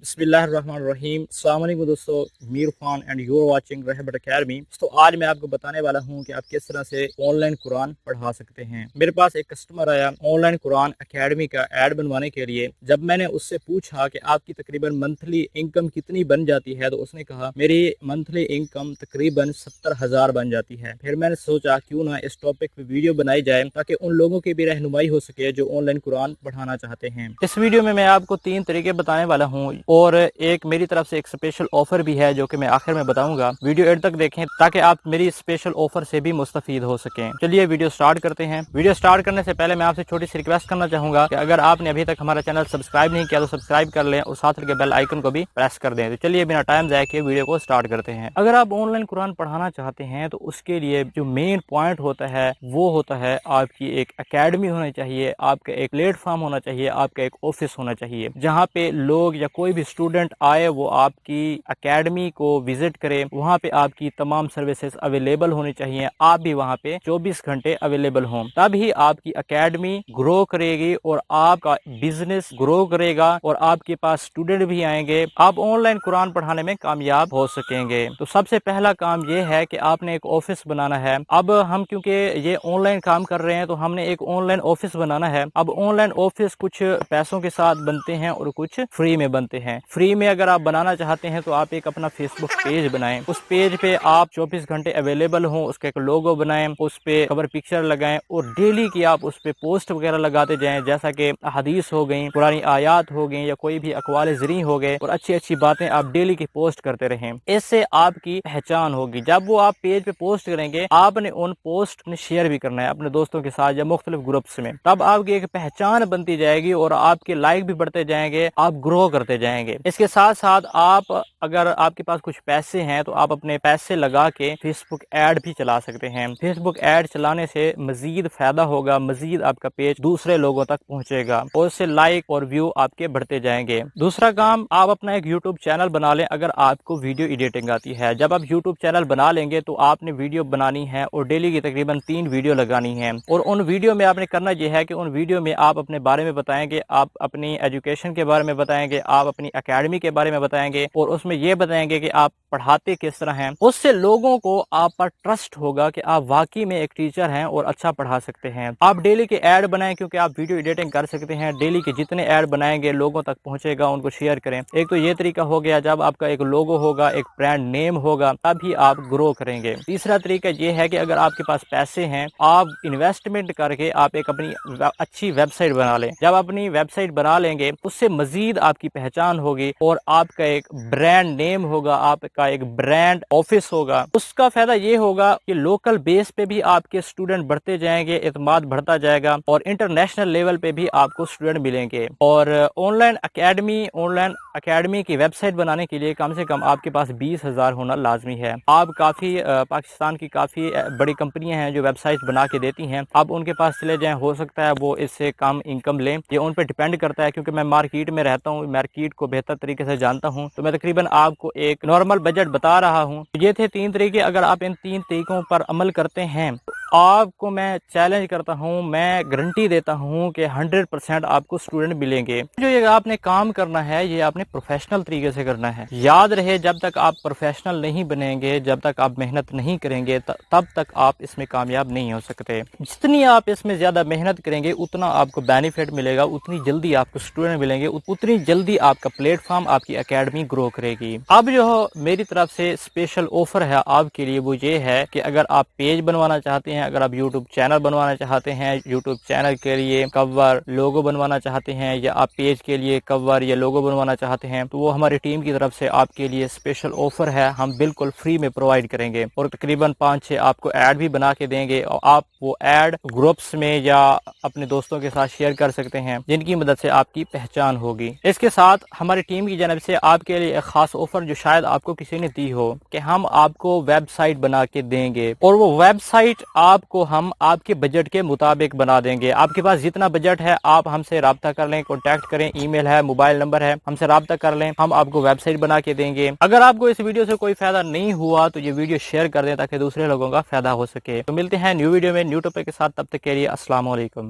बिस्मिल्लाहिर्रहमानिर्रहीम। अस्सलाम वालेकुम दोस्तों, Mir Khan and you are watching Rahbar Academy. तो आज मैं आपको बताने वाला हूं कि आप किस तरह से ऑनलाइन कुरान पढ़ा सकते हैं। मेरे पास एक कस्टमर आया ऑनलाइन कुरान अकेडमी का ऐड बनवाने के लिए। जब मैंने उससे पूछा कि आपकी तकरीबन मंथली इनकम कितनी बन जाती है, तो उसने कहा मेरी मंथली इनकम तकरीबन 70,000 बन जाती है। फिर मैंने सोचा क्यों ना इस टॉपिक पे वीडियो बनाई जाए ताकि उन लोगों की भी रहनुमाई हो सके जो ऑनलाइन कुरान पढ़ाना चाहते हैं। इस वीडियो में मैं आपको 3 तरीके बताने वाला हूँ और एक मेरी तरफ से एक स्पेशल ऑफर भी है जो कि मैं आखिर में बताऊंगा। वीडियो एंड तक देखें ताकि आप मेरी स्पेशल ऑफर से भी मुस्तफीद हो सकें। चलिए वीडियो स्टार्ट करते हैं। वीडियो स्टार्ट करने से पहले मैं आपसे छोटी सी रिक्वेस्ट करना चाहूंगा कि अगर आपने अभी तक हमारा चैनल सब्सक्राइब नहीं किया तो सब्सक्राइब कर लें और साथ के बेल आइकन को भी प्रेस कर दें। तो चलिए बिना टाइम जाए के वीडियो को स्टार्ट करते हैं। अगर आप ऑनलाइन कुरान पढ़ाना चाहते हैं तो उसके लिए जो मेन पॉइंट होता है वो होता है आपकी एक अकेडमी होनी चाहिए, आपका एक प्लेटफॉर्म होना चाहिए, आपका एक ऑफिस होना चाहिए जहाँ पे लोग या कोई भी स्टूडेंट आए वो आपकी एकेडमी को विजिट करे। वहाँ पे आपकी तमाम सर्विसेज अवेलेबल होनी चाहिए, आप भी वहाँ पे 24 घंटे अवेलेबल हों। तभी आपकी एकेडमी ग्रो करेगी और आपका बिजनेस ग्रो करेगा और आपके पास स्टूडेंट भी आएंगे, आप ऑनलाइन कुरान पढ़ाने में कामयाब हो सकेंगे। तो सबसे पहला काम ये है कि आपने एक ऑफिस बनाना है। अब हम क्योंकि ये ऑनलाइन काम कर रहे हैं तो हमने एक ऑनलाइन ऑफिस बनाना है। अब ऑनलाइन ऑफिस कुछ पैसों के साथ बनते हैं और कुछ फ्री में बनते हैं। फ्री में अगर आप बनाना चाहते हैं तो आप एक अपना फेसबुक पेज बनाएं। उस पेज पे आप 24 घंटे अवेलेबल हों, उसका एक लोगो बनाएं, उस पे कवर पिक्चर लगाएं और डेली की आप उस पे पोस्ट वगैरह लगाते जाएं, जैसा कि हदीस हो गई, पुरानी आयात हो गई या कोई भी अकवाल ज़री हो गए, और अच्छी अच्छी बातें आप डेली की पोस्ट करते रहें। इससे आपकी पहचान होगी। जब वो आप पेज पे पोस्ट करेंगे आपने उन पोस्ट ने शेयर भी करना है अपने दोस्तों के साथ या मुख्तलिफ ग्रुप्स में, तब आपकी एक पहचान बनती जाएगी और आपके लाइक भी बढ़ते जाएंगे, आप ग्रो करते जाएंगे। इसके साथ साथ आप अगर आपके पास कुछ पैसे हैं तो आप अपने पैसे लगा के फेसबुक ऐड भी चला सकते हैं। फेसबुक ऐड चलाने से मजीद फायदा होगा, मजीद आपका पेज दूसरे लोगों तक पहुंचेगा और उससे लाइक और व्यू आपके बढ़ते जाएंगे। दूसरा काम, आप अपना एक यूट्यूब चैनल बना लें अगर आपको वीडियो एडिटिंग आती है। जब आप यूट्यूब चैनल बना लेंगे तो आपने वीडियो बनानी है और डेली की तकरीबन 3 वीडियो लगानी है और उन वीडियो में आपने करना यह है कि उन वीडियो में आप अपने बारे में बताएंगे, आप अपनी एजुकेशन के बारे में बताएंगे, आप अपनी एकेडमी के बारे में बताएंगे और उसमें यह बताएंगे कि आप पढ़ाते किस तरह हैं। उससे लोगों को आप पर ट्रस्ट होगा कि आप वाकई में एक टीचर हैं और अच्छा पढ़ा सकते हैं। आप डेली के ऐड बनाएं क्योंकि आप वीडियो एडिटिंग कर सकते हैं। डेली के जितने ऐड बनाएंगे लोगों तक पहुंचेगा, उनको शेयर करें। एक तो ये तरीका हो गया। जब आपका एक लोगो होगा, एक ब्रांड नेम होगा, तभी आप ग्रो करेंगे। तीसरा तरीका ये है कि अगर आपके पास पैसे हैं आप इन्वेस्टमेंट करके आप एक अपनी अच्छी वेबसाइट बना लें। जब अपनी वेबसाइट बना लेंगे उससे मजीद आपकी पहचान होगी और आपका एक ब्रांड नेम होगा, आपका एक ब्रांड ऑफिस होगा। उसका फायदा ये होगा कि लोकल बेस पे भी आपके स्टूडेंट बढ़ते जाएंगे, एतमाद बढ़ता जाएगा और इंटरनेशनल लेवल पे भी आपको स्टूडेंट मिलेंगे। और ऑनलाइन एकेडमी की वेबसाइट बनाने के लिए कम से कम आपके पास 20,000 होना लाजमी है। आप काफी पाकिस्तान की काफी बड़ी कंपनियां हैं जो वेबसाइट बना के देती हैं, आप उनके पास चले जाएं, हो सकता है वो इससे कम इनकम लें। ये उन पर डिपेंड करता है क्योंकि मैं मार्केट में रहता हूँ, मार्केट को बेहतर तरीके से जानता हूँ, तो मैं तकरीबन आपको एक नॉर्मल बजट बता रहा हूँ। ये थे 3 तरीके। अगर आप इन 3 तरीकों पर अमल करते हैं तो आपको मैं चैलेंज करता हूँ, मैं गारंटी देता हूँ कि 100% आपको स्टूडेंट मिलेंगे। जो ये आपने काम करना है ये आपने प्रोफेशनल तरीके से करना है। याद रहे, जब तक आप प्रोफेशनल नहीं बनेंगे, जब तक आप मेहनत नहीं करेंगे, तब तक आप इसमें कामयाब नहीं हो सकते। जितनी आप इसमें ज्यादा मेहनत करेंगे उतना आपको बेनिफिट मिलेगा, उतनी जल्दी आपको स्टूडेंट मिलेंगे, उतनी जल्दी आपका प्लेटफॉर्म, आपकी एकेडमी ग्रो करेगी। अब जो मेरी तरफ से स्पेशल ऑफर है आपके लिए वो ये है कि अगर आप पेज बनवाना चाहते हैं, अगर आप यूट्यूब चैनल बनवाना चाहते हैं, यूट्यूब चैनल के लिए कवर लोगो बनवाना चाहते हैं, या आप पेज के लिए कवर या लोगो बनवाना चाहते हैं, तो वो हमारी टीम की तरफ से आपके लिए स्पेशल ऑफर है। हम बिल्कुल फ्री में प्रोवाइड करेंगे और तकरीबन 5-6 आपको ऐड भी बना के देंगे और आप वो ऐड ग्रुप्स में या अपने दोस्तों के साथ शेयर कर सकते हैं, जिनकी मदद से आपकी पहचान होगी। इसके साथ हमारी टीम की जानब से आपके लिए एक खास ऑफर जो शायद आपको किसी ने दी हो कि हम आपको वेबसाइट बना के देंगे और वो वेबसाइट आपको हम आपके बजट के मुताबिक बना देंगे। आपके पास जितना बजट है आप हमसे राब्ता कर लें, कॉन्टैक्ट करें, ईमेल है, मोबाइल नंबर है, हमसे राब्ता कर लें, हम आपको वेबसाइट बना के देंगे। अगर आपको इस वीडियो से कोई फायदा नहीं हुआ तो ये वीडियो शेयर कर दें ताकि दूसरे लोगों का फायदा हो सके। तो मिलते हैं न्यू वीडियो में न्यू टॉपिक के साथ, तब तक के लिए अस्सलाम वालेकुम।